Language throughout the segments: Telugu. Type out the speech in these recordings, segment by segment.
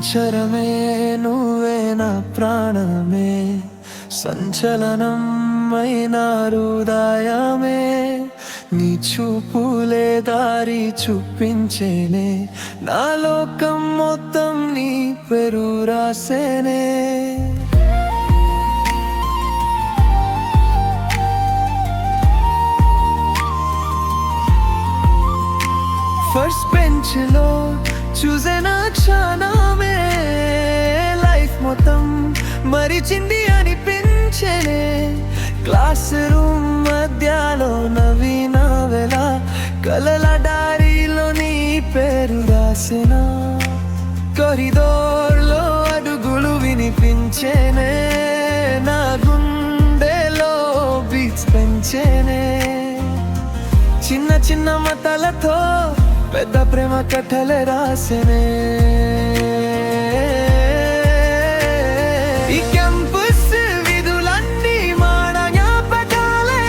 సంచరమే నువ్వే నా ప్రాణమే, సంచలనమైన హృదయమే, నీ చూపులే దారి చూపించేనే, నా లోకం మొత్తం నీ పేరు రాసేనే. ఫస్ట్ బెంచ్ లో చూసిన క్షణమే లైఫ్ మొత్తం మరిచింది అనిపించేనే, క్లాస్ రూమ్ మధ్యలో నవీన వేళ కలల దారిలో నీ పేరు రాసిన, కారిడార్లో అడుగులు వినిపించేనే, నా గుండెలో బీట్స్ పెంచేనే. చిన్న చిన్న మతాలతో పెద్ద ప్రేమ కథలే రాసేనే. ఈ క్యాంపస్ విధులన్నీ మన జ్ఞాపకాలే,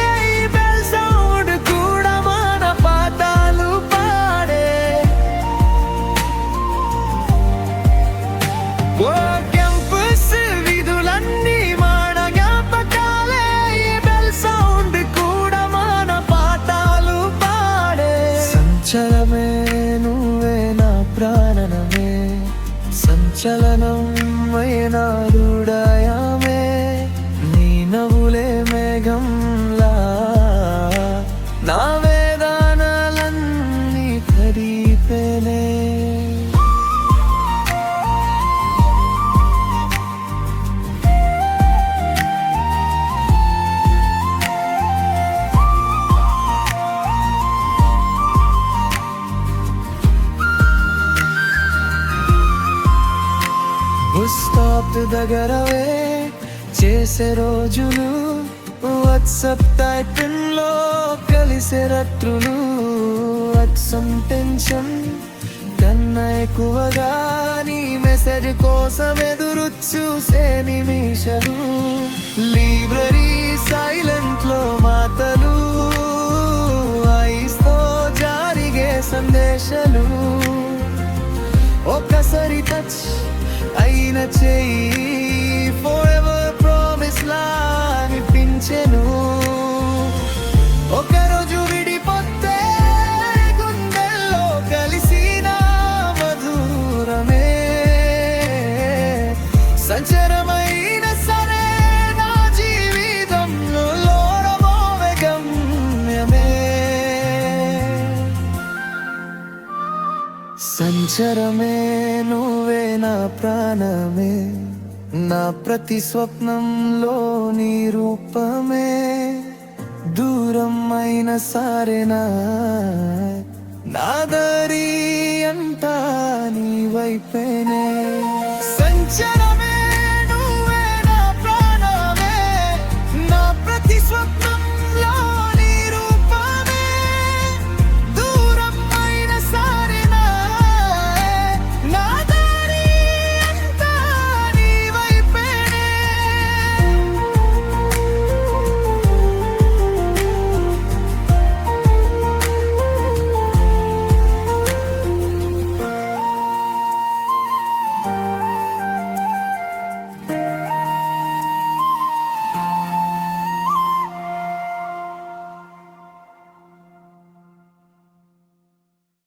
బెల్ సౌండ్ కూడా మన పాఠాలు పాడే. ఓ క్యాంపస్ విధులన్నీ మన జ్ఞాపకాలే, బెల్ సౌండ్ కూడా మన పాఠాలు పాడే. సంచలమే నువ్వే నా ప్రాణమే, సంచలనమైన హృదయమే, నీ నవ్వులే మేఘంలా నా వేదనలన్నీ కరిపేనే. బస్ స్టాప్ దగ్గరవే చేసే రోజులు, వాట్సాప్ టైపింగ్ లో కలిసే రాత్రులు, అచ్చం టెన్షన్ కన్నా ఎక్కువగా నీ మెసేజ్ కోసం ఎదురు చూసే నిమిషాలు, లైబ్రరీ సైలెంట్ లో మాటలు, ఐస్ తో జారిగే సందేశాలు, ఒక్కసారి టచ్ అయిన చెయ్యి ఫోరెవర్ ప్రామిస్ లా అనిపించెను. ఒకరోజు విడిపోతే గుండెల్లో కలిసిన మధురమే, సంచరమైన సరే నా జీవితంలో లోరమోవే గమ్యమే. సంచరమే నువ్వే నా ప్రాణమే, నా ప్రతి స్వప్నంలో నీ రూపమే, దూరం అయిన సారేనా నా దారి అంతా నీ వైపేనే. సంచరమే